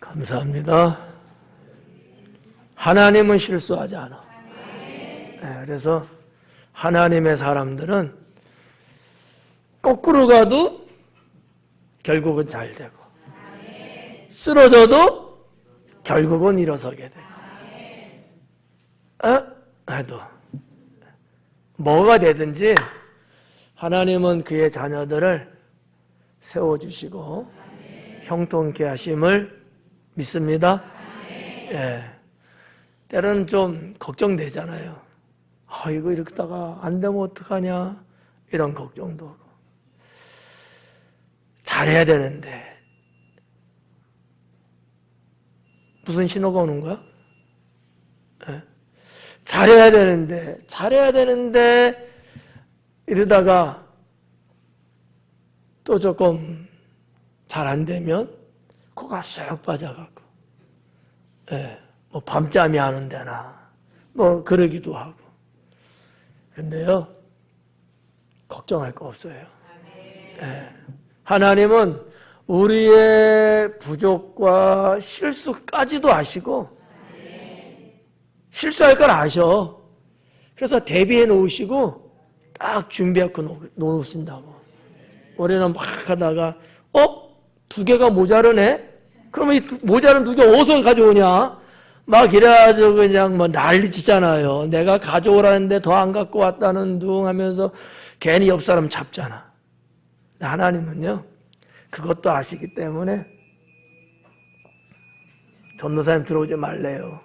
감사합니다. 하나님은 실수하지 않아. 네, 그래서 하나님의 사람들은 거꾸로 가도 결국은 잘 되고, 쓰러져도 결국은 일어서게 되고, 해도 뭐가 되든지 하나님은 그의 자녀들을 세워주시고 형통케 하심을 믿습니다. 예. 때로는 좀 걱정되잖아요. 이거 이러다가 안 되면 어떡하냐, 이런 걱정도 하고. 잘해야 되는데 무슨 신호가 오는 거야? 예. 잘해야 되는데 이러다가 또 조금 잘 안 되면 코가 쑥 빠져갖고, 예, 뭐 밤잠이 안 온다나 뭐 그러기도 하고. 근데요, 걱정할 거 없어요. 예. 하나님은 우리의 부족과 실수까지도 아시고, 실수할 걸 아셔. 그래서 대비해 놓으시고 딱 준비해 놓으신다고. 우리는 막 하다가 2개가 모자르네? 그러면 이 모자른 2개 어디서 가져오냐? 막 이래가지고 그냥 뭐 난리치잖아요. 내가 가져오라는데 더 안 갖고 왔다는 둥 하면서 괜히 옆 사람 잡잖아. 하나님은요, 그것도 아시기 때문에 전도사님 들어오지 말래요.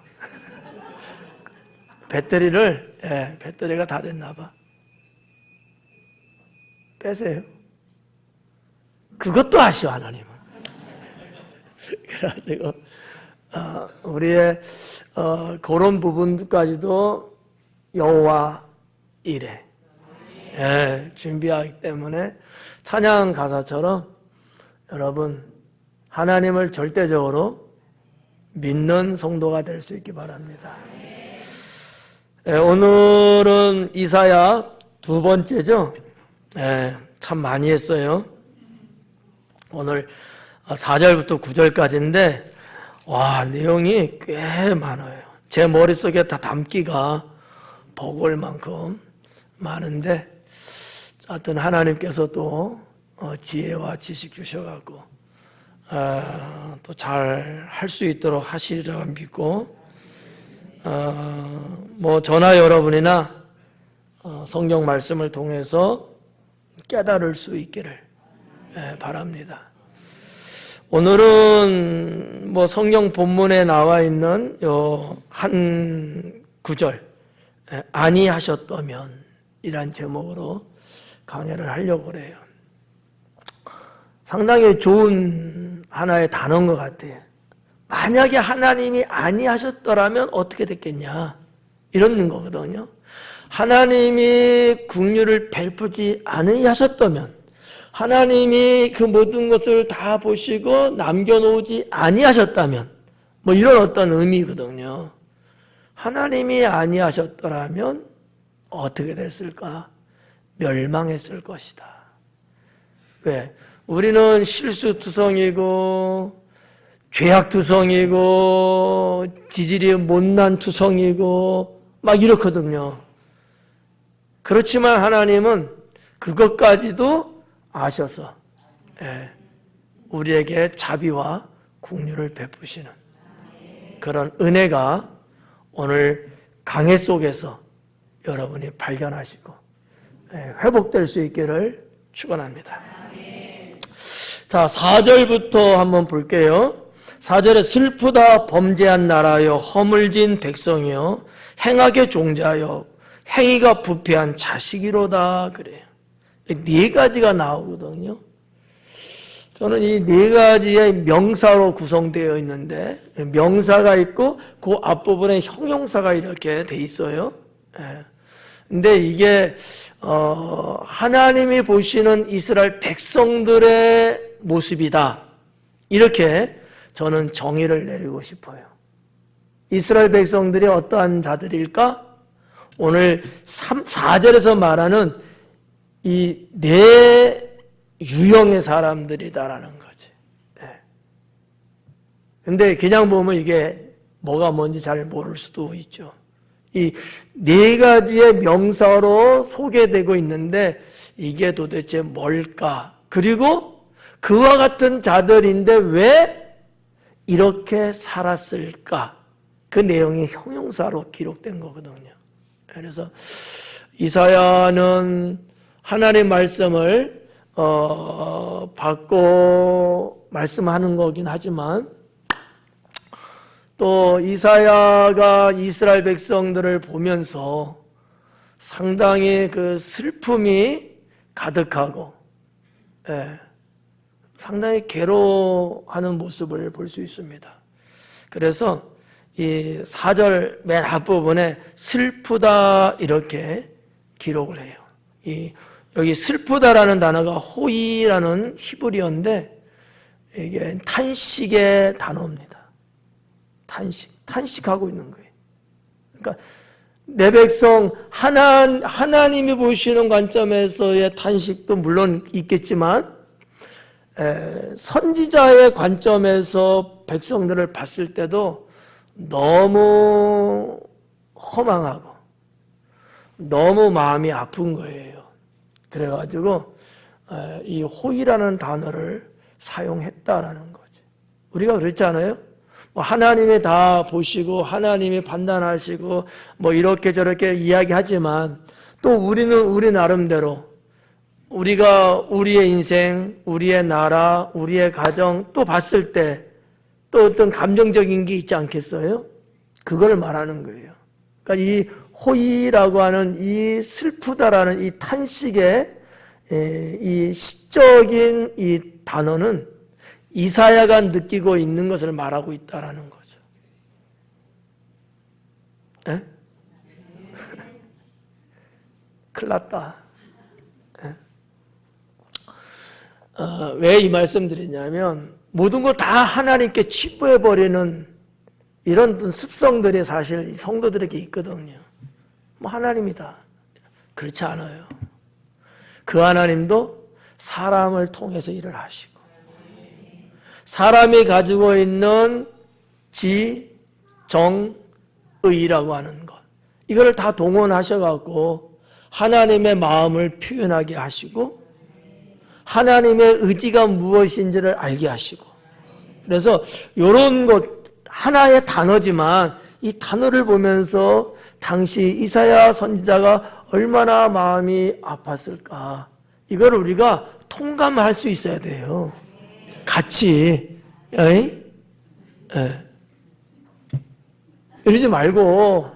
배터리가 다 됐나 봐. 빼세요. 그것도 아시오, 하나님은. 그래가지고 우리의 그런 부분까지도 여호와 이레, 준비하기 때문에 찬양 가사처럼 여러분 하나님을 절대적으로 믿는 성도가 될 수 있기 바랍니다. 오늘은 이사야 2번째죠. 참 많이 했어요. 오늘 4절부터 9절까지인데 와, 내용이 꽤 많아요. 제 머릿속에 다 담기가 버거울 만큼 많은데, 하여튼 하나님께서 또 지혜와 지식 주셔갖고 또 잘 할 수 있도록 하시리라 믿고, 뭐 저나 여러분이나 성경 말씀을 통해서 깨달을 수 있기를 바랍니다. 오늘은 뭐 성경 본문에 나와 있는 요 한 구절, 아니하셨다면 이란 제목으로 강의를 하려고 그래요. 상당히 좋은 하나의 단어인 것 같아요. 만약에 하나님이 아니하셨더라면 어떻게 됐겠냐, 이런 거거든요. 하나님이 긍휼을 베푸지 아니하셨다면, 하나님이 그 모든 것을 다 보시고 남겨놓지 아니하셨다면, 뭐 이런 어떤 의미거든요. 하나님이 아니하셨더라면 어떻게 됐을까? 멸망했을 것이다. 왜? 우리는 실수투성이고 죄악투성이고 지질이 못난투성이고 막 이렇거든요. 그렇지만 하나님은 그것까지도 아셔서 우리에게 자비와 긍휼을 베푸시는 그런 은혜가 오늘 강해 속에서 여러분이 발견하시고 회복될 수 있기를 축원합니다. 자, 4절부터 한번 볼게요. 4절에 슬프다 범죄한 나라여, 허물진 백성이여, 행악의 종자여, 행위가 부패한 자식이로다, 그래요. 4가지가 나오거든요. 저는 이 4가지의 명사로 구성되어 있는데, 명사가 있고 그 앞부분에 형용사가 이렇게 돼 있어요. 근데 이게 하나님이 보시는 이스라엘 백성들의 모습이다, 이렇게 저는 정의를 내리고 싶어요. 이스라엘 백성들이 어떠한 자들일까? 오늘 4절에서 말하는 이 4 유형의 사람들이다라는 거지. 근데 그냥 보면 이게 뭐가 뭔지 잘 모를 수도 있죠. 이 네 가지의 명사로 소개되고 있는데 이게 도대체 뭘까? 그리고 그와 같은 자들인데 왜 이렇게 살았을까? 그 내용이 형용사로 기록된 거거든요. 그래서 이사야는 하나님의 말씀을 받고 말씀하는 거긴 하지만 또 이사야가 이스라엘 백성들을 보면서 상당히 그 슬픔이 가득하고 상당히 괴로워하는 모습을 볼 수 있습니다. 그래서 이 4절 맨 앞부분에 슬프다 이렇게 기록을 해요. 여기 슬프다라는 단어가 호이라는 히브리어인데 이게 탄식의 단어입니다. 탄식하고 있는 거예요. 그러니까 내 백성 하나님이 보시는 관점에서의 탄식도 물론 있겠지만 선지자의 관점에서 백성들을 봤을 때도 너무 허망하고 너무 마음이 아픈 거예요. 그래가지고 이 호의라는 단어를 사용했다라는 거지. 우리가 그렇지 않아요? 하나님이 다 보시고 하나님이 판단하시고 뭐 이렇게 저렇게 이야기하지만 또 우리는 우리 나름대로 우리가 우리의 인생, 우리의 나라, 우리의 가정 또 봤을 때 또 어떤 감정적인 게 있지 않겠어요? 그걸 말하는 거예요. 그러니까 이 호의라고 하는 이 슬프다라는 이 탄식의 이 시적인 이 단어는 이사야가 느끼고 있는 것을 말하고 있다라는 거죠. 에? 큰일 났다. 왜 이 말씀 드리냐면 모든 걸 다 하나님께 치부해버리는 이런 습성들이 사실 성도들에게 있거든요. 뭐 하나님이다. 그렇지 않아요. 그 하나님도 사람을 통해서 일을 하시고 사람이 가지고 있는 지, 정, 의라고 하는 것 이거를 다 동원하셔갖고 하나님의 마음을 표현하게 하시고 하나님의 의지가 무엇인지를 알게 하시고 그래서 이런 것 하나의 단어지만 이 단어를 보면서 당시 이사야 선지자가 얼마나 마음이 아팠을까 이걸 우리가 통감할 수 있어야 돼요. 같이 이러지 말고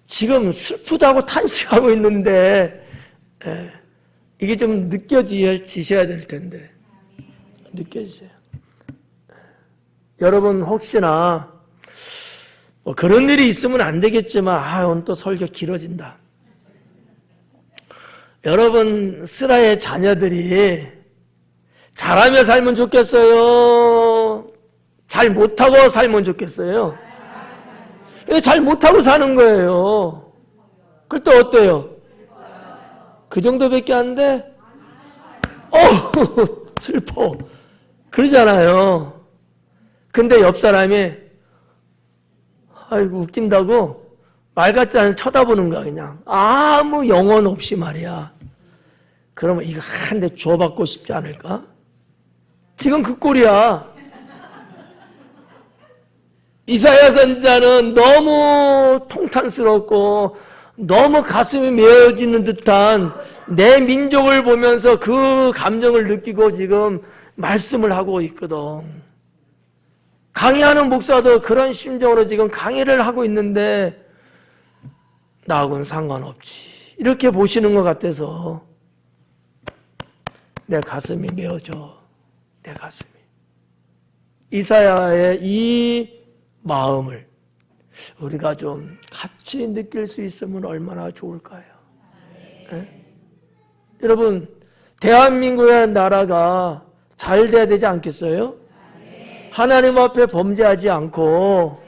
지금 슬프다고 탄식하고 있는데 이게 좀 느껴지셔야 될 텐데 느껴지세요. 여러분 혹시나 뭐 그런 일이 있으면 안 되겠지만 오늘 또 설교 길어진다. 여러분 스라의 자녀들이 잘하며 살면 좋겠어요? 잘 못하고 살면 좋겠어요? 잘 못하고 사는 거예요. 그때 어때요? 그 정도밖에 안 돼? 슬퍼. 그러잖아요. 근데 옆 사람이 아이고 웃긴다고 말 같지 않아서 쳐다보는 거야 그냥. 아무 영혼 없이 말이야. 그러면 이거 한 대 줘받고 싶지 않을까? 지금 그 꼴이야. 이사야 선지자는 너무 통탄스럽고 너무 가슴이 메어지는 듯한 내 민족을 보면서 그 감정을 느끼고 지금 말씀을 하고 있거든. 강의하는 목사도 그런 심정으로 지금 강의를 하고 있는데 나하고는 상관없지. 이렇게 보시는 것 같아서 내 가슴이 메어져. 내 가슴이. 이사야의 이 마음을 우리가 좀 같이 느낄 수 있으면 얼마나 좋을까요? 여러분 대한민국의 나라가 잘 돼야 되지 않겠어요? 하나님 앞에 범죄하지 않고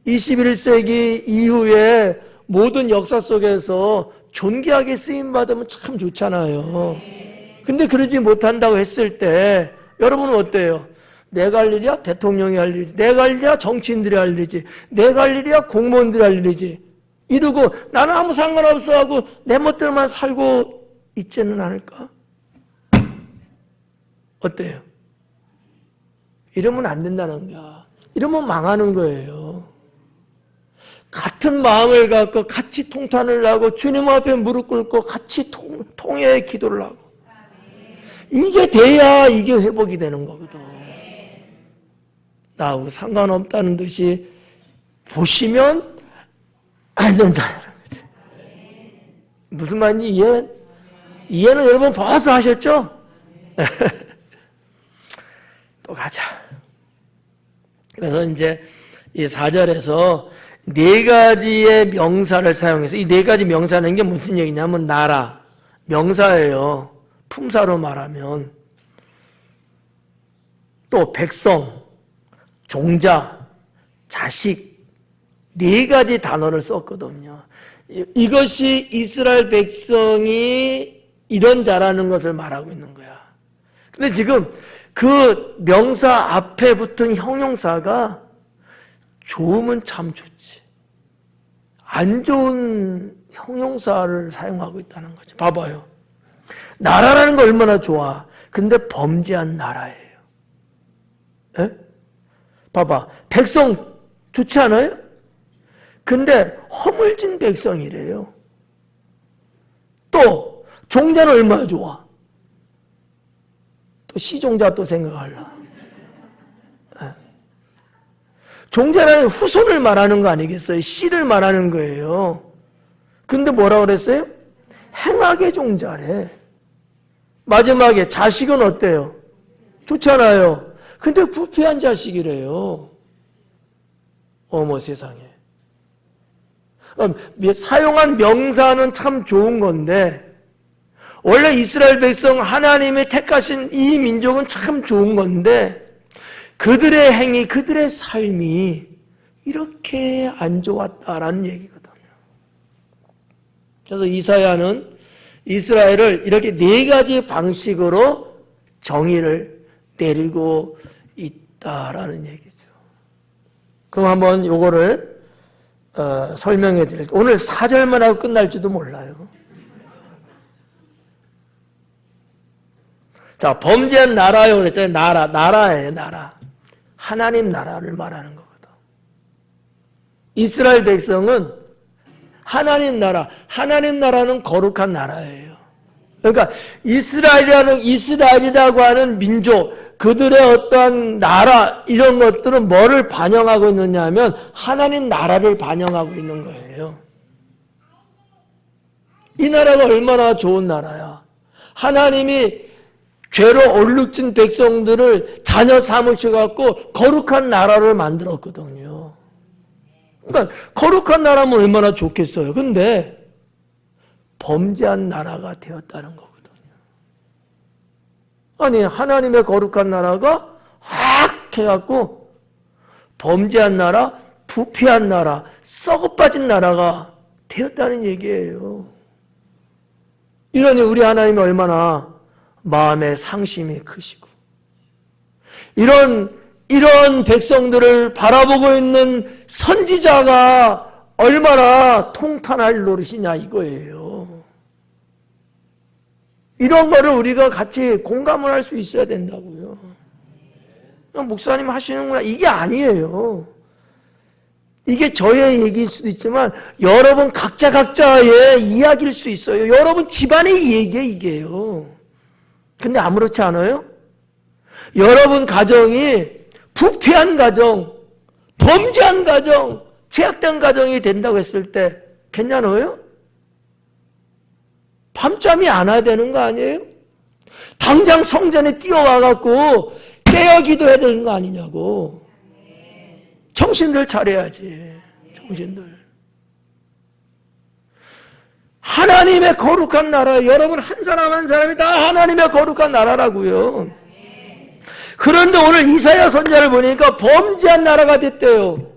21세기 이후에 모든 역사 속에서 존귀하게 쓰임받으면 참 좋잖아요. 근데 그러지 못한다고 했을 때 여러분은 어때요? 내가 할 일이야? 대통령이 할 일이지. 내가 할 일이야? 정치인들이 할 일이지. 내가 할 일이야? 공무원들이 할 일이지. 이러고 나는 아무 상관없어 하고 내 멋대로만 살고 있지는 않을까? 어때요? 이러면 안 된다는 거야. 이러면 망하는 거예요. 같은 마음을 갖고 같이 통탄을 하고 주님 앞에 무릎 꿇고 같이 통해 기도를 하고 이게 돼야 이게 회복이 되는 거거든. 나하고 상관없다는 듯이 보시면 안 된다는 거지. 무슨 말인지 이해는 여러분 벌써 하셨죠? 또 가자. 그래서 이제 이 4절에서 네 가지의 명사를 사용해서 이 네 가지 명사는 게 무슨 얘기냐면 나라, 명사예요. 품사로 말하면 또 백성, 종자, 자식 네 가지 단어를 썼거든요. 이것이 이스라엘 백성이 이런 자라는 것을 말하고 있는 거야. 근데 지금 그 명사 앞에 붙은 형용사가 좋으면 참 좋지. 안 좋은 형용사를 사용하고 있다는 거죠. 봐봐요. 나라라는 거 얼마나 좋아. 근데 범죄한 나라예요. 에? 봐봐. 백성 좋지 않아요? 근데 허물진 백성이래요. 또 종자는 얼마나 좋아. 또 시종자 또 생각하려. 종자라는 후손을 말하는 거 아니겠어요? 씨를 말하는 거예요. 근데 뭐라고 그랬어요? 행악의 종자래. 마지막에 자식은 어때요? 좋잖아요. 근데 부패한 자식이래요. 어머 세상에. 사용한 명사는 참 좋은 건데 원래 이스라엘 백성 하나님의 택하신 이 민족은 참 좋은 건데 그들의 행위, 그들의 삶이 이렇게 안 좋았다라는 얘기거든요. 그래서 이사야는 이스라엘을 이렇게 네 가지 방식으로 정의를 내리고 있다라는 얘기죠. 그럼 한번 요거를 설명해 드릴게요. 오늘 4절만 하고 끝날지도 몰라요. 자, 범죄한 나라요 그랬잖아요. 나라예요, 나라. 하나님 나라를 말하는 거거든. 이스라엘 백성은 하나님 나라는 거룩한 나라예요. 그러니까 이스라엘이라고 하는 민족, 그들의 어떠한 나라 이런 것들은 뭐를 반영하고 있느냐 하면 하나님 나라를 반영하고 있는 거예요. 이 나라가 얼마나 좋은 나라야. 하나님이 죄로 얼룩진 백성들을 자녀 삼으셔갖고 거룩한 나라를 만들었거든요. 그러니까 거룩한 나라면 얼마나 좋겠어요. 근데 범죄한 나라가 되었다는 거거든요. 아니 하나님의 거룩한 나라가 확 해갖고 범죄한 나라, 부패한 나라, 썩어빠진 나라가 되었다는 얘기예요. 이러니 우리 하나님이 얼마나 마음의 상심이 크시고 이런 백성들을 바라보고 있는 선지자가 얼마나 통탄할 노릇이냐 이거예요. 이런 거를 우리가 같이 공감을 할 수 있어야 된다고요. 목사님 하시는구나 이게 아니에요. 이게 저의 얘기일 수도 있지만 여러분 각자의 이야기일 수 있어요. 여러분 집안의 얘기예요 이게요. 근데 아무렇지 않아요? 여러분 가정이 부패한 가정, 범죄한 가정, 죄악된 가정이 된다고 했을 때 괜찮아요? 밤잠이 안 와야 되는 거 아니에요? 당장 성전에 뛰어와갖고 깨어 기도해야 되는 거 아니냐고. 정신들 차려야지. 정신들. 하나님의 거룩한 나라, 여러분 한 사람 한 사람이 다 하나님의 거룩한 나라라고요. 그런데 오늘 이사야 선지자를 보니까 범죄한 나라가 됐대요.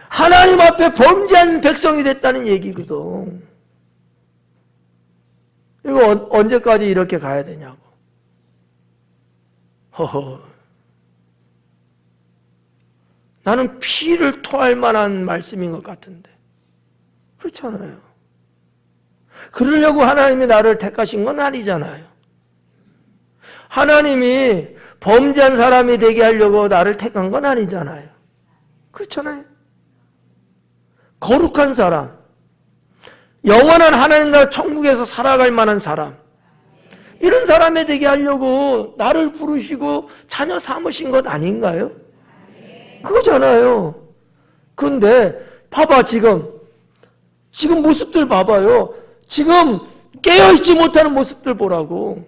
하나님 앞에 범죄한 백성이 됐다는 얘기거든. 이거 언제까지 이렇게 가야 되냐고. 허허. 나는 피를 토할 만한 말씀인 것 같은데. 그렇잖아요. 그러려고 하나님이 나를 택하신 건 아니잖아요. 하나님이 범죄한 사람이 되게 하려고 나를 택한 건 아니잖아요. 그렇잖아요. 거룩한 사람, 영원한 하나님 나라 천국에서 살아갈 만한 사람, 이런 사람이 되게 하려고 나를 부르시고 자녀 삼으신 것 아닌가요? 그거잖아요. 그런데 봐봐, 지금 모습들 봐봐요. 지금 깨어있지 못하는 모습들 보라고.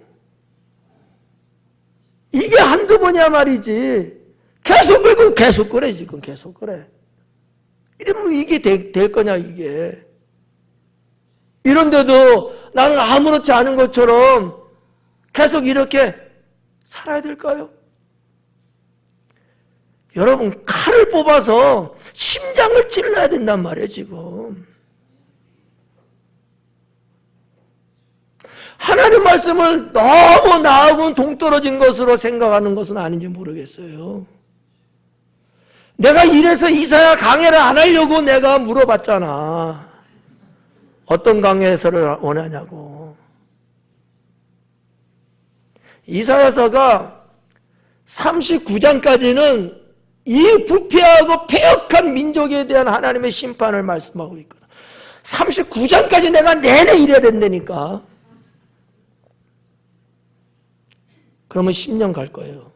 이게 한두 번이야 말이지. 계속 끌고 계속 그래, 지금 계속 그래. 이러면 이게 될 거냐, 이게. 이런데도 나는 아무렇지 않은 것처럼 계속 이렇게 살아야 될까요? 여러분, 칼을 뽑아서 심장을 찔러야 된단 말이에요, 지금. 하나님 말씀을 너무 나하고는 동떨어진 것으로 생각하는 것은 아닌지 모르겠어요. 내가 이래서 이사야 강해를 안 하려고 내가 물어봤잖아. 어떤 강해 해설을 원하냐고. 이사야서가 39장까지는 이 부패하고 패역한 민족에 대한 하나님의 심판을 말씀하고 있거든. 39장까지 내가 내내 이래야 된다니까. 그러면 10년 갈 거예요.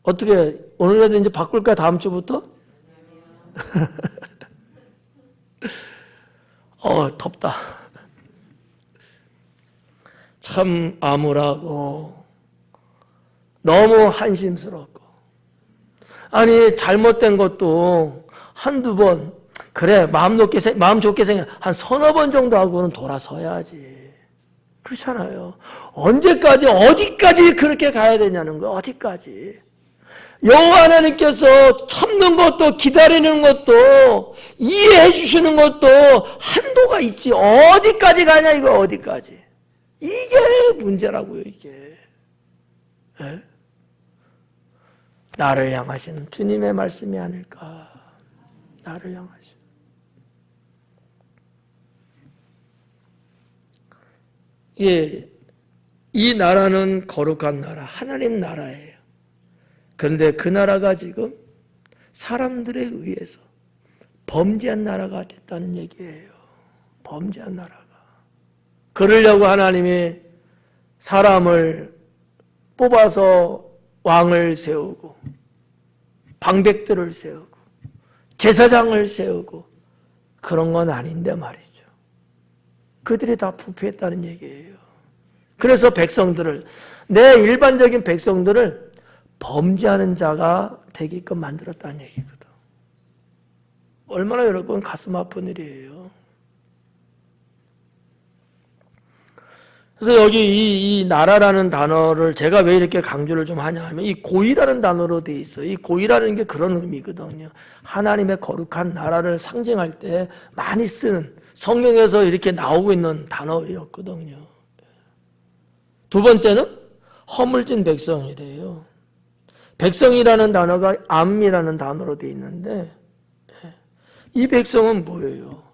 어떻게 오늘이라도 이제 바꿀까, 다음 주부터? 덥다. 참 암울하고 너무 한심스럽고, 아니 잘못된 것도 한두 번, 그래 마음 좋게 생각 한 서너 번 정도 하고는 돌아서야지. 그렇잖아요. 언제까지 어디까지 그렇게 가야 되냐는 거야. 어디까지. 여호와 하나님께서 참는 것도 기다리는 것도 이해해 주시는 것도 한도가 있지. 어디까지 가냐 이거. 어디까지. 이게 문제라고요, 이게. 네? 나를 향하신 주님의 말씀이 아닐까. 나를 향하신. 예, 이 나라는 거룩한 나라, 하나님 나라예요. 그런데 그 나라가 지금 사람들에 의해서 범죄한 나라가 됐다는 얘기예요. 범죄한 나라가. 그러려고 하나님이 사람을 뽑아서 왕을 세우고 방백들을 세우고 제사장을 세우고 그런 건 아닌데 말이죠. 그들이 다 부패했다는 얘기예요. 그래서 백성들을, 내 일반적인 백성들을 범죄하는 자가 되게끔 만들었다는 얘기거든. 얼마나 여러분 가슴 아픈 일이에요. 그래서 여기 이 나라라는 단어를 제가 왜 이렇게 강조를 좀 하냐 하면, 이 고의라는 단어로 돼 있어요. 이 고의라는 게 그런 의미거든요. 하나님의 거룩한 나라를 상징할 때 많이 쓰는, 성경에서 이렇게 나오고 있는 단어였거든요. 두 번째는 허물진 백성이래요. 백성이라는 단어가 암이라는 단어로 돼 있는데, 이 백성은 뭐예요?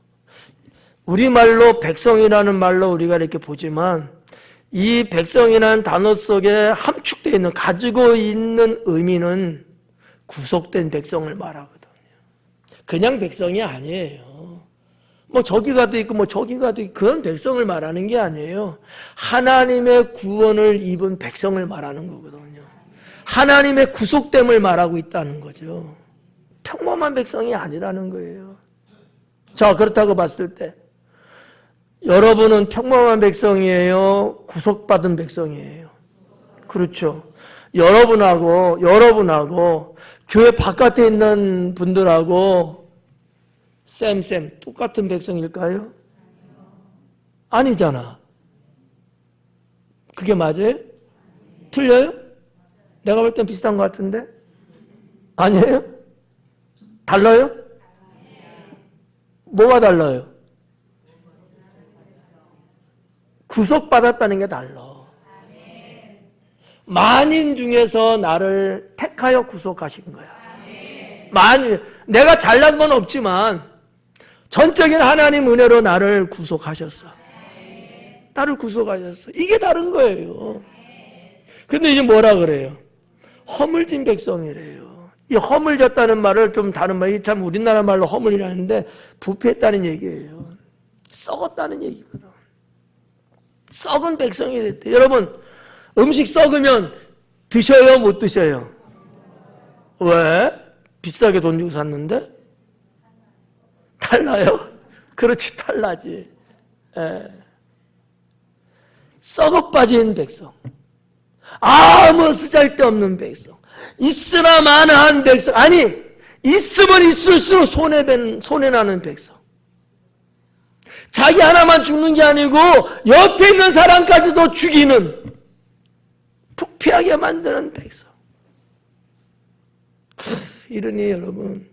우리말로 백성이라는 말로 우리가 이렇게 보지만, 이 백성이라는 단어 속에 함축되어 있는, 가지고 있는 의미는 구속된 백성을 말하거든요. 그냥 백성이 아니에요. 뭐 저기 가도 있고 뭐 저기 가도 있고 그런 백성을 말하는 게 아니에요. 하나님의 구원을 입은 백성을 말하는 거거든요. 하나님의 구속됨을 말하고 있다는 거죠. 평범한 백성이 아니라는 거예요. 자, 그렇다고 봤을 때 여러분은 평범한 백성이에요? 구속받은 백성이에요? 그렇죠. 여러분하고 교회 바깥에 있는 분들하고 쌤 똑같은 백성일까요? 아니잖아. 그게 맞아요? 틀려요? 내가 볼 땐 비슷한 것 같은데? 아니에요? 달라요? 뭐가 달라요? 구속받았다는 게 달라. 만인 중에서 나를 택하여 구속하신 거야. 내가 잘난 건 없지만 전적인 하나님 은혜로 나를 구속하셨어. 나를 구속하셨어. 이게 다른 거예요. 근데 이제 뭐라 그래요? 허물진 백성이래요. 이 허물졌다는 말을 좀 다른 말이 참 우리나라 말로 허물이라는데 부패했다는 얘기예요. 썩었다는 얘기거든. 썩은 백성이 됐대. 여러분, 음식 썩으면 드셔요, 못 드셔요? 왜? 비싸게 돈 주고 샀는데? 탈나요? 그렇지, 탈나지. 썩어 빠진 백성. 아무 쓰잘데없는 백성. 있으나 마나한 백성. 아니, 있으면 있을수록 손해나는 백성. 자기 하나만 죽는 게 아니고 옆에 있는 사람까지도 죽이는, 부패하게 만드는 백성. 이러니 여러분,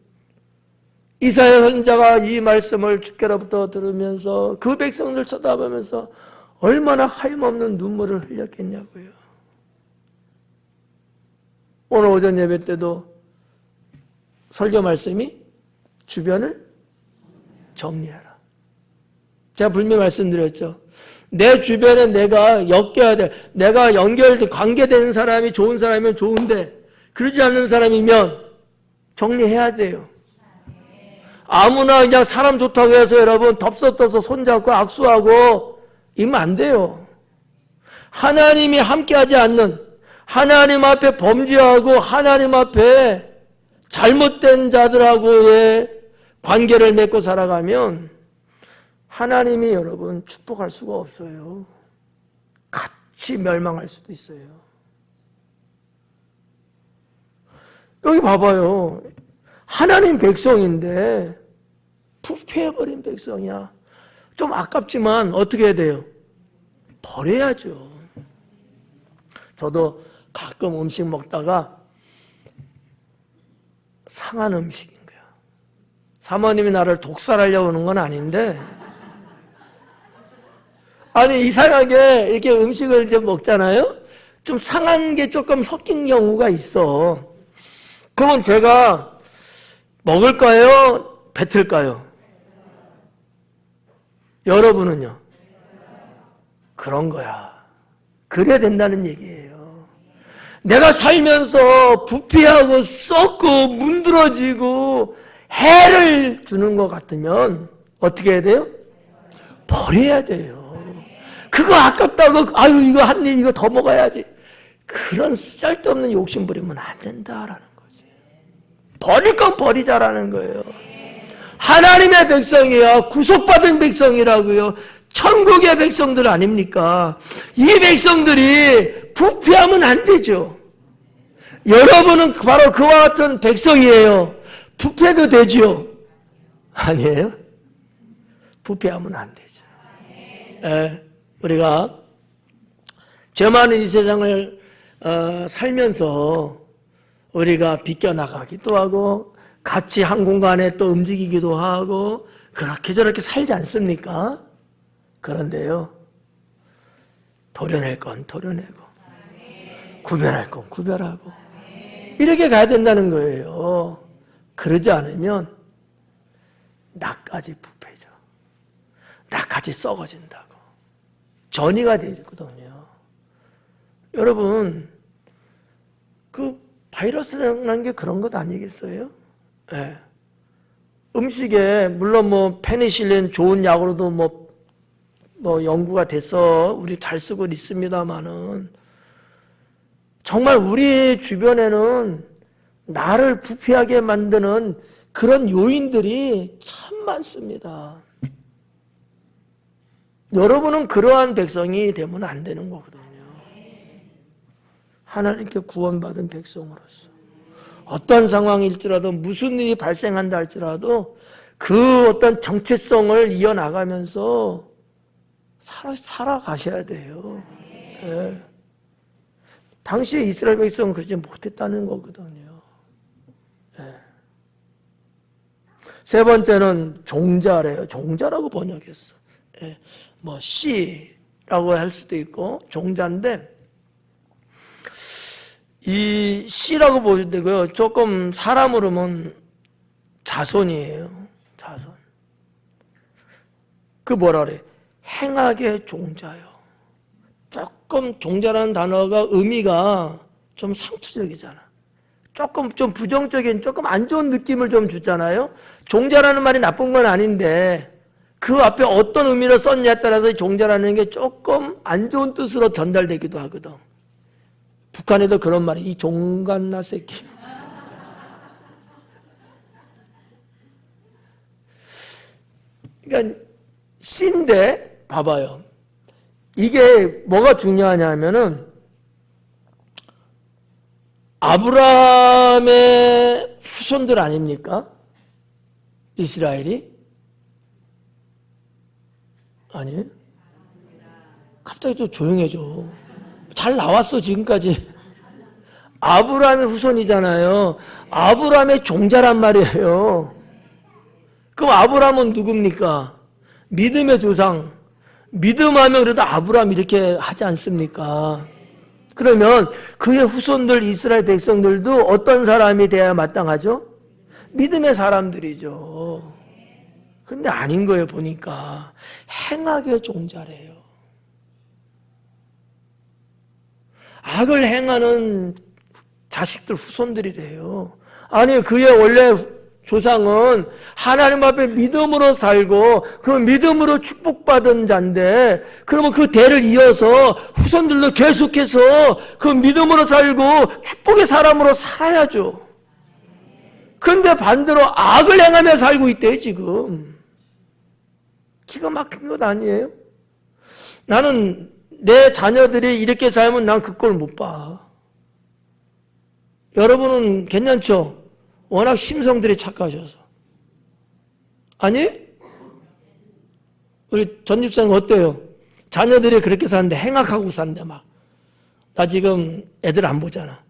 이사야 선지자가 이 말씀을 주께로부터 들으면서 그 백성들 쳐다보면서 얼마나 하염없는 눈물을 흘렸겠냐고요. 오늘 오전 예배 때도 설교 말씀이 주변을 정리하라. 제가 분명히 말씀드렸죠. 내 주변에 내가 엮여야 돼. 내가 관계되는 사람이 좋은 사람이면 좋은데 그러지 않는 사람이면 정리해야 돼요. 아무나 그냥 사람 좋다고 해서 여러분 덥석덥석 손잡고 악수하고 이러면 안 돼요. 하나님이 함께하지 않는, 하나님 앞에 범죄하고 하나님 앞에 잘못된 자들하고의 관계를 맺고 살아가면 하나님이 여러분 축복할 수가 없어요. 같이 멸망할 수도 있어요. 여기 봐봐요. 하나님 백성인데 부패해버린 백성이야. 좀 아깝지만 어떻게 해야 돼요? 버려야죠. 저도 가끔 음식 먹다가 상한 음식인 거야. 사모님이 나를 독살하려고 하는 건 아닌데, 아니 이상하게 이렇게 음식을 이제 먹잖아요. 좀 상한 게 조금 섞인 경우가 있어. 그러면 제가 먹을까요? 뱉을까요? 여러분은요? 그런 거야. 그래야 된다는 얘기예요. 내가 살면서 부패하고 썩고 문드러지고 해를 주는 것 같으면 어떻게 해야 돼요? 버려야 돼요. 그거 아깝다고, 아유 이거 한 입 이거 더 먹어야지, 그런 쓸데없는 욕심 부리면 안 된다라는 거지. 버릴 건 버리자라는 거예요. 하나님의 백성이야. 구속받은 백성이라고요. 천국의 백성들 아닙니까? 이 백성들이 부패하면 안 되죠. 여러분은 바로 그와 같은 백성이에요. 부패도 되죠? 아니에요? 부패하면 안 되죠. 우리가 죄 많은 이 세상을 살면서 우리가 비껴나가기도 하고 같이 한 공간에 또 움직이기도 하고 그렇게 저렇게 살지 않습니까? 그런데요, 도려낼 건 도려내고 구별할 건 구별하고 이렇게 가야 된다는 거예요. 그러지 않으면 나까지 부패져. 나까지 썩어진다고. 전이가 되거든요. 여러분, 그 바이러스라는 게 그런 것 아니겠어요? 네. 음식에 물론 뭐 페니실린 좋은 약으로도 뭐 연구가 돼서 우리 잘 쓰고 있습니다만은 정말 우리 주변에는 나를 부패하게 만드는 그런 요인들이 참 많습니다. 여러분은 그러한 백성이 되면 안 되는 거거든요. 하나님께 구원받은 백성으로서 어떤 상황일지라도 무슨 일이 발생한다 할지라도 그 어떤 정체성을 이어나가면서 살아가셔야 돼요. 네. 당시에 이스라엘 백성은 그러지 못했다는 거거든요. 네. 세 번째는 종자래요. 종자라고 번역했어. 네. 뭐 씨, 할 수도 있고 종자인데 이 씨라고 보셔도 되고요. 조금 사람으로 보면 자손이에요. 자손. 그 뭐라 그래? 행악의 종자요. 조금 종자라는 단어가 의미가 좀 상투적이잖아. 조금 좀 부정적인, 조금 안 좋은 느낌을 좀 주잖아요. 종자라는 말이 나쁜 건 아닌데 그 앞에 어떤 의미로 썼냐에 따라서 종자라는 게 조금 안 좋은 뜻으로 전달되기도 하거든. 북한에도 그런 말이 이 종갓나 새끼. 그러니까 씨인데 봐봐요. 이게 뭐가 중요하냐면은 아브라함의 후손들 아닙니까? 이스라엘이? 아니에요? 갑자기 또 조용해져. 잘 나왔어 지금까지. 아브라함의 후손이잖아요. 아브라함의 종자란 말이에요. 그럼 아브라함은 누굽니까? 믿음의 조상. 믿음하면 그래도 아브라함 이렇게 하지 않습니까? 그러면 그의 후손들 이스라엘 백성들도 어떤 사람이 돼야 마땅하죠? 믿음의 사람들이죠. 근데 아닌 거예요 보니까. 행악의 종자래요. 악을 행하는 자식들 후손들이래요. 아니 그의 원래 조상은 하나님 앞에 믿음으로 살고 그 믿음으로 축복받은 자인데 그러면 그 대를 이어서 후손들도 계속해서 그 믿음으로 살고 축복의 사람으로 살아야죠. 그런데 반대로 악을 행하며 살고 있대요 지금. 기가 막힌 것 아니에요? 나는 내 자녀들이 이렇게 살면 난 그 꼴 못 봐. 여러분은 괜찮죠? 워낙 심성들이 착하셔서. 아니? 우리 전 집사님 어때요? 자녀들이 그렇게 사는데 행악하고 사는데 막. 나 지금 애들 안 보잖아.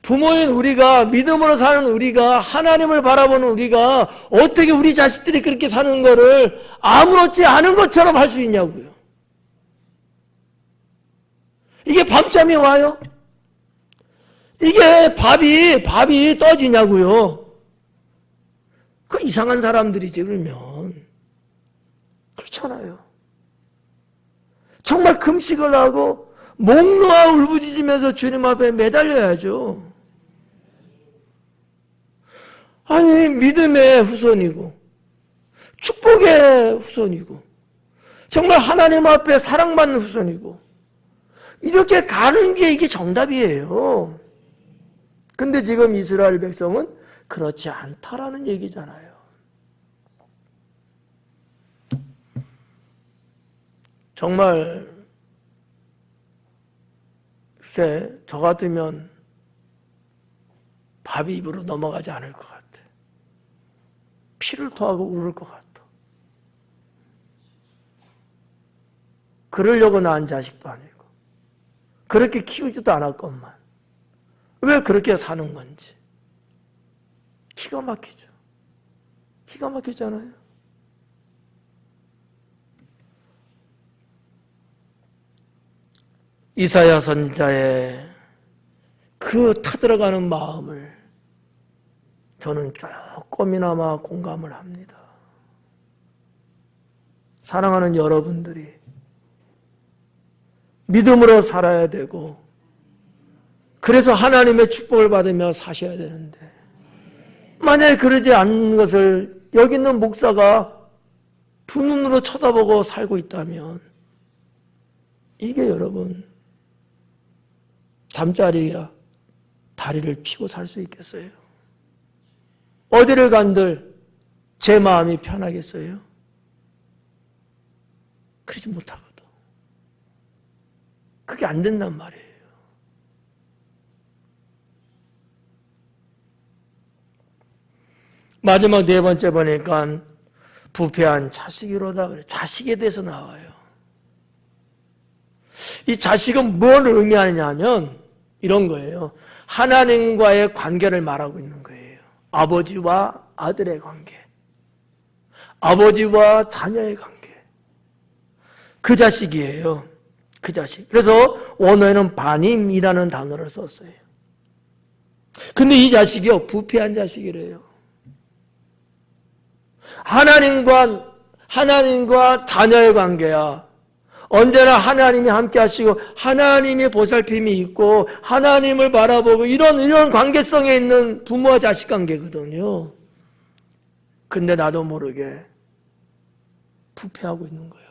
부모인 우리가, 믿음으로 사는 우리가, 하나님을 바라보는 우리가 어떻게 우리 자식들이 그렇게 사는 거를 아무렇지 않은 것처럼 할 수 있냐고요. 이게 밤잠이 와요? 이게 밥이 떠지냐고요. 그 이상한 사람들이지 그러면. 그렇잖아요. 정말 금식을 하고 목 놓아 울부짖으면서 주님 앞에 매달려야죠. 아니 믿음의 후손이고 축복의 후손이고 정말 하나님 앞에 사랑받는 후손이고 이렇게 가는 게 이게 정답이에요. 근데 지금 이스라엘 백성은 그렇지 않다라는 얘기잖아요. 정말 글쎄 저 같으면 밥이 입으로 넘어가지 않을 것 같아. 피를 토하고 울을 것 같아. 그러려고 낳은 자식도 아니고 그렇게 키우지도 않았건만 왜 그렇게 사는 건지 기가 막히죠. 기가 막히잖아요. 이사야 선지자의 그 타들어가는 마음을 저는 조금이나마 공감을 합니다. 사랑하는 여러분들이 믿음으로 살아야 되고 그래서 하나님의 축복을 받으며 사셔야 되는데 만약에 그러지 않는 것을 여기 있는 목사가 두 눈으로 쳐다보고 살고 있다면 이게 여러분 잠자리야 다리를 펴고 살 수 있겠어요? 어디를 간들 제 마음이 편하겠어요? 그러지 못하거든. 그게 안 된단 말이에요. 마지막 네 번째 보니까 부패한 자식이로다 그래. 자식에 대해서 나와요. 이 자식은 뭘 의미하느냐 하면 이런 거예요. 하나님과의 관계를 말하고 있는 거예요. 아버지와 아들의 관계, 아버지와 자녀의 관계. 그 자식이에요. 그 자식. 그래서 원어에는 바님이라는 단어를 썼어요. 근데 이 자식이요, 부패한 자식이래요. 하나님과 자녀의 관계야. 언제나 하나님이 함께 하시고 하나님의 보살핌이 있고 하나님을 바라보고 이런 관계성에 있는 부모와 자식 관계거든요. 근데 나도 모르게 부패하고 있는 거야.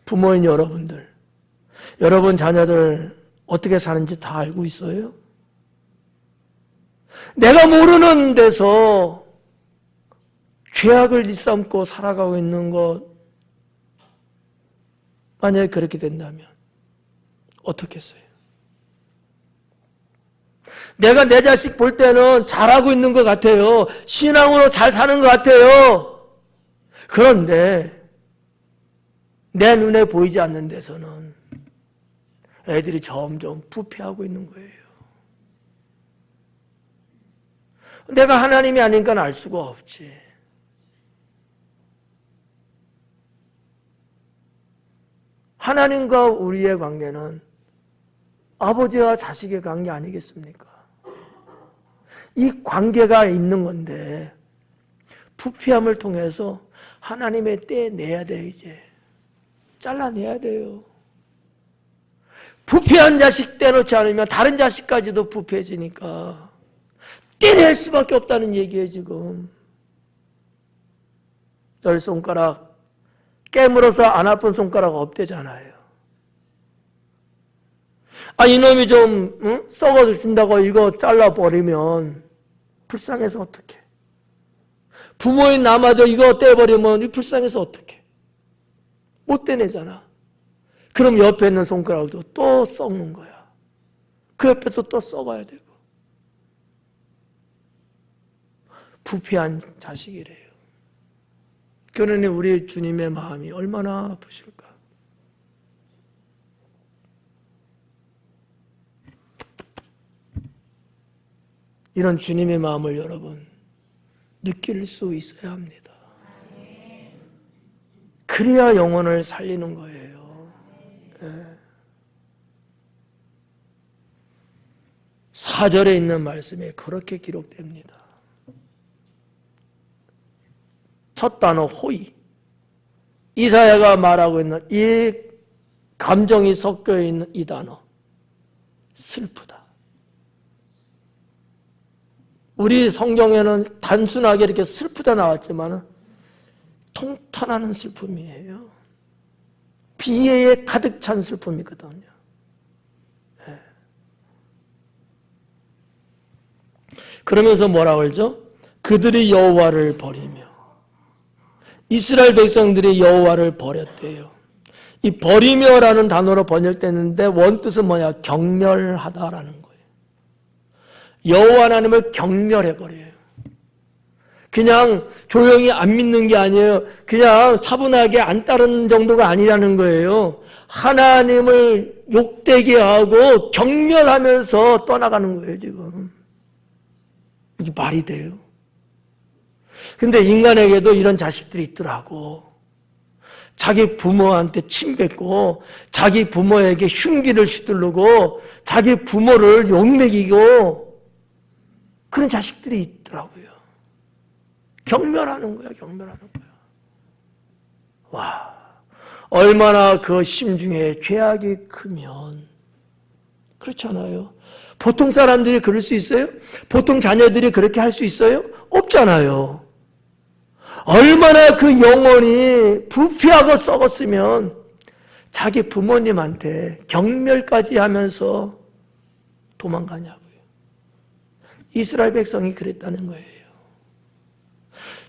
부모인 여러분들, 여러분 자녀들 어떻게 사는지 다 알고 있어요? 내가 모르는 데서 죄악을 일삼고 살아가고 있는 것, 만약에 그렇게 된다면 어떻겠어요? 내가 내 자식 볼 때는 잘하고 있는 것 같아요. 신앙으로 잘 사는 것 같아요. 그런데 내 눈에 보이지 않는 데서는 애들이 점점 부패하고 있는 거예요. 내가 하나님이 아닌가 알 수가 없지. 하나님과 우리의 관계는 아버지와 자식의 관계 아니겠습니까? 이 관계가 있는 건데 부패함을 통해서 하나님의 때에 내야 돼. 이제 잘라내야 돼요. 부패한 자식 떼놓지 않으면 다른 자식까지도 부패해지니까 떼낼 수밖에 없다는 얘기예요. 지금 10손가락 깨물어서 안 아픈 손가락 없대잖아요. 이놈이 좀 썩어 준다고 이거 잘라버리면 불쌍해서 어떡해. 부모인 나마저 이거 떼버리면 이 불쌍해서 어떡해. 못 떼내잖아. 그럼 옆에 있는 손가락도 또 썩는 거야. 그 옆에서 또 썩어야 되고. 부패한 자식이래요. 그러니 우리 주님의 마음이 얼마나 아프실까. 이런 주님의 마음을 여러분 느낄 수 있어야 합니다. 그래야 영혼을 살리는 거예요. 네. 4절에 있는 말씀에 그렇게 기록됩니다. 첫 단어 호의. 이사야가 말하고 있는 이 감정이 섞여 있는 이 단어. 슬프다. 우리 성경에는 단순하게 이렇게 슬프다 나왔지만 통탄하는 슬픔이에요. 비애에 가득 찬 슬픔이거든요. 네. 그러면서 뭐라고 그러죠? 그들이 여호와를 버리며 이스라엘 백성들이 여호와를 버렸대요. 이 버리며라는 단어로 번역됐는데 원뜻은 뭐냐? 경멸하다라는 거예요. 여호와 하나님을 경멸해버려요. 그냥 조용히 안 믿는 게 아니에요. 그냥 차분하게 안 따르는 정도가 아니라는 거예요. 하나님을 욕되게 하고 경멸하면서 떠나가는 거예요, 지금. 이게 말이 돼요? 근데 인간에게도 이런 자식들이 있더라고. 자기 부모한테 침뱉고 자기 부모에게 흉기를 휘두르고 자기 부모를 욕먹이고 그런 자식들이 있더라고요. 경멸하는 거야, 경멸하는 거야. 와, 얼마나 그 심중에 죄악이 크면 그렇잖아요. 보통 사람들이 그럴 수 있어요? 보통 자녀들이 그렇게 할 수 있어요? 없잖아요. 얼마나 그 영혼이 부패하고 썩었으면 자기 부모님한테 경멸까지 하면서 도망가냐고요. 이스라엘 백성이 그랬다는 거예요.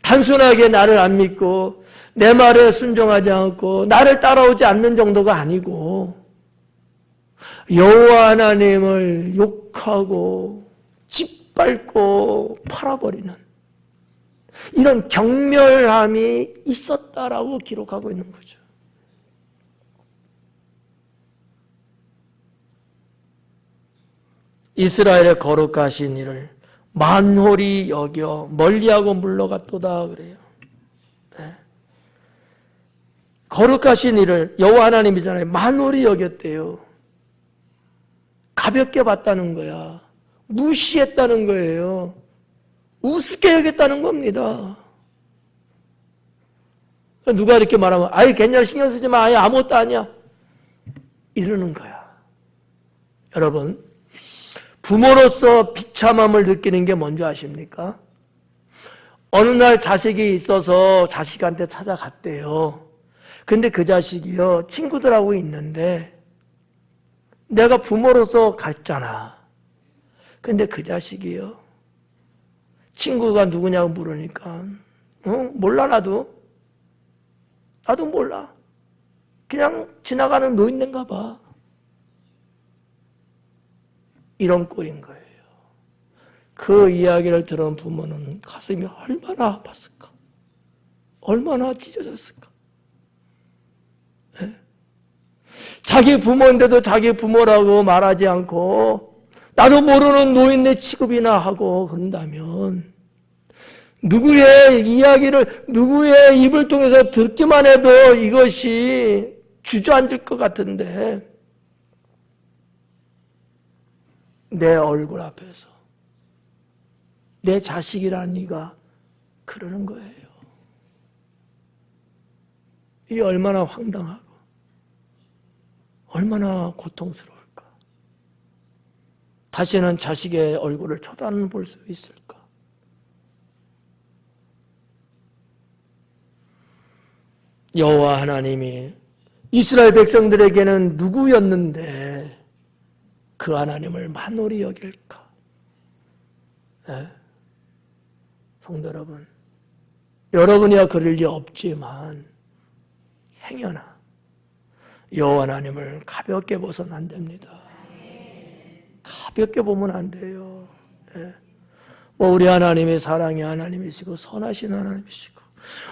단순하게 나를 안 믿고 내 말에 순종하지 않고 나를 따라오지 않는 정도가 아니고 여호와 하나님을 욕하고 짓밟고 팔아버리는 이런 경멸함이 있었다라고 기록하고 있는 거죠. 이스라엘의 거룩하신 이를 만홀히 여겨 멀리하고 물러갔도다 그래요. 네. 거룩하신 이를 여호와 하나님이잖아요. 만홀히 여겼대요. 가볍게 봤다는 거야. 무시했다는 거예요. 우습게 여겼다는 겁니다. 누가 이렇게 말하면 아이 괜찮아 신경 쓰지 마. 아예 아무것도 아니야. 이러는 거야. 여러분 부모로서 비참함을 느끼는 게 뭔지 아십니까? 어느 날 자식이 있어서 자식한테 찾아갔대요. 근데 그 자식이요 친구들하고 있는데 내가 부모로서 갔잖아. 근데 그 자식이요 친구가 누구냐고 물으니까 몰라 나도 몰라. 그냥 지나가는 노인네인가 봐. 이런 꼴인 거예요. 그 이야기를 들은 부모는 가슴이 얼마나 아팠을까? 얼마나 찢어졌을까? 네? 자기 부모인데도 자기 부모라고 말하지 않고 나도 모르는 노인네 취급이나 하고 그런다면 누구의 이야기를 누구의 입을 통해서 듣기만 해도 이것이 주저앉을 것 같은데 내 얼굴 앞에서 내 자식이라는 이가 그러는 거예요. 이게 얼마나 황당하고 얼마나 고통스러울까. 다시는 자식의 얼굴을 쳐다볼 수 있을까. 여호와 하나님이 이스라엘 백성들에게는 누구였는데 그 하나님을 만홀히 여길까? 네? 성도 여러분, 여러분이야 그럴 리 없지만 행여나 여호와 하나님을 가볍게 보서는 안 됩니다. 가볍게 보면 안 돼요. 네? 우리 하나님이 사랑의 하나님이시고 선하신 하나님이시고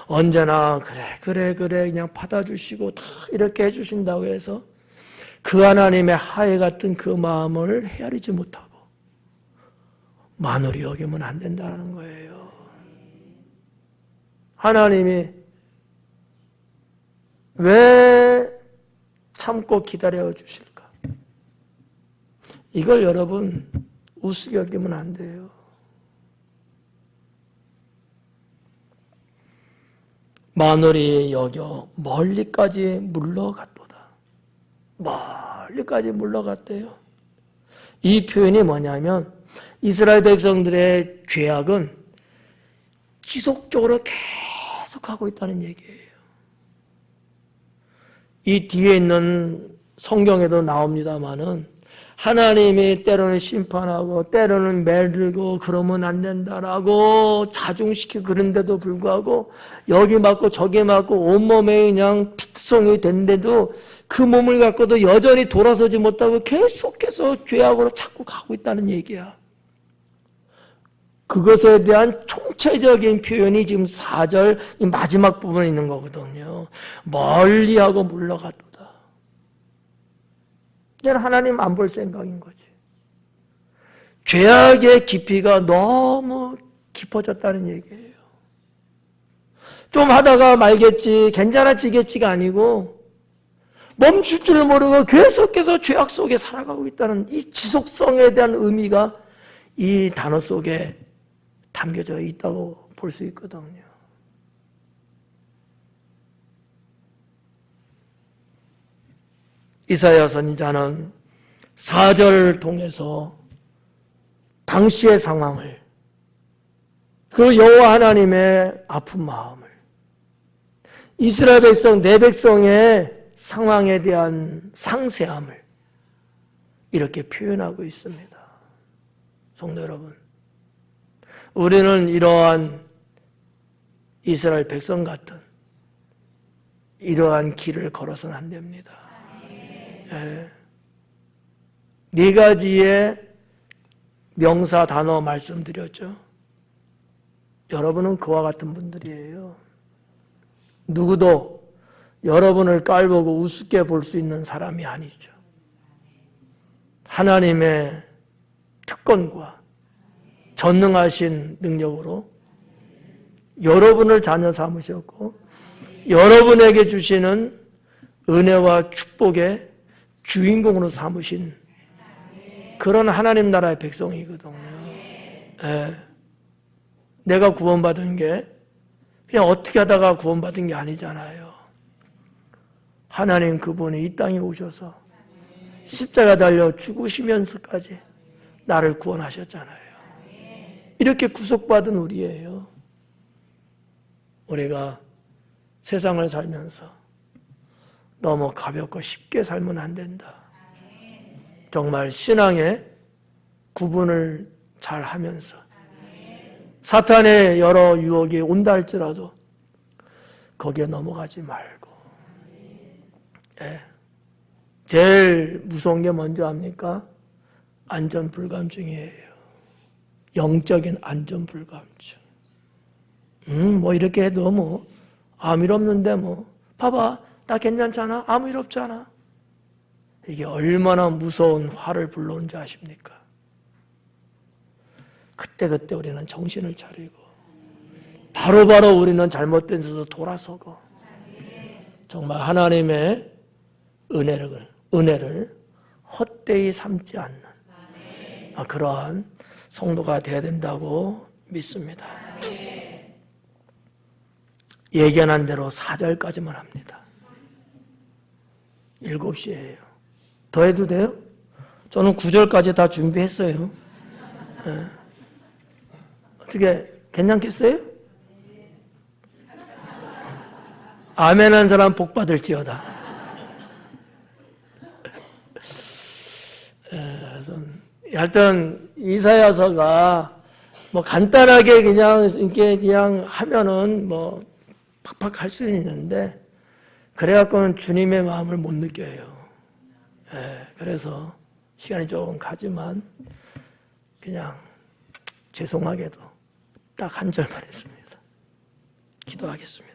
언제나 그래 그냥 받아주시고 다 이렇게 해주신다고 해서 그 하나님의 하애 같은 그 마음을 헤아리지 못하고 만홀히 여기면 안 된다는 거예요. 하나님이 왜 참고 기다려 주실까? 이걸 여러분 우습게 여기면 안 돼요. 만홀히 여겨 멀리까지 물러갔도다. 멀리까지 물러갔대요. 이 표현이 뭐냐면 이스라엘 백성들의 죄악은 지속적으로 계속하고 있다는 얘기예요. 이 뒤에 있는 성경에도 나옵니다마는 하나님이 때로는 심판하고 때로는 매들고 그러면 안 된다라고 자중시키고 그런데도 불구하고 여기 맞고 저기 맞고 온몸에 그냥 피투성이 된데도 그 몸을 갖고도 여전히 돌아서지 못하고 계속해서 죄악으로 자꾸 가고 있다는 얘기야. 그것에 대한 총체적인 표현이 지금 4절 이 마지막 부분에 있는 거거든요. 멀리하고 물러갔도다. 이제는 하나님 안 볼 생각인 거지. 죄악의 깊이가 너무 깊어졌다는 얘기예요. 좀 하다가 말겠지, 괜찮아지겠지가 아니고 멈출 줄 모르고 계속해서 죄악 속에 살아가고 있다는 이 지속성에 대한 의미가 이 단어 속에 담겨져 있다고 볼 수 있거든요. 이사야 선지자는 4절을 통해서 당시의 상황을 그리고 여호와 하나님의 아픈 마음을 이스라엘 백성, 내 백성의 상황에 대한 상세함을 이렇게 표현하고 있습니다. 성도 여러분, 우리는 이러한 이스라엘 백성 같은 이러한 길을 걸어서는 안 됩니다. 네 가지의 명사 단어 말씀드렸죠. 여러분은 그와 같은 분들이에요. 누구도 여러분을 깔보고 우습게 볼 수 있는 사람이 아니죠. 하나님의 특권과 전능하신 능력으로 여러분을 자녀 삼으셨고 여러분에게 주시는 은혜와 축복의 주인공으로 삼으신 그런 하나님 나라의 백성이거든요. 예. 내가 구원받은 게 그냥 어떻게 하다가 구원받은 게 아니잖아요. 하나님 그분이 이 땅에 오셔서 십자가 달려 죽으시면서까지 나를 구원하셨잖아요. 이렇게 구속받은 우리예요. 우리가 세상을 살면서 너무 가볍고 쉽게 살면 안 된다. 정말 신앙의 구분을 잘 하면서 사탄의 여러 유혹이 온다 할지라도 거기에 넘어가지 말고. 예. 제일 무서운 게 뭔지 압니까? 안전불감증이에요. 영적인 안전불감증. 뭐 이렇게 해도 뭐 아무 일 없는데 뭐 봐봐 나 괜찮잖아 아무 일 없잖아. 이게 얼마나 무서운 화를 불러오는지 아십니까? 그때 우리는 정신을 차리고 바로바로 우리는 잘못된 데서 돌아서고 정말 하나님의 은혜를 헛되이 삼지 않는 그러한 성도가 되어야 된다고 믿습니다. 예견한 대로 4절까지만 합니다. 7시예요. 더 해도 돼요? 저는 9절까지 다 준비했어요. 네. 어떻게 괜찮겠어요? 아멘한 사람 복 받을지어다. 그래서 하여튼 이사야서가 뭐 간단하게 그냥 이렇게 그냥 하면은 뭐 팍팍 할 수는 있는데 그래갖고는 주님의 마음을 못 느껴요. 그래서 시간이 조금 가지만 그냥 죄송하게도 딱 한 절만 했습니다. 기도하겠습니다.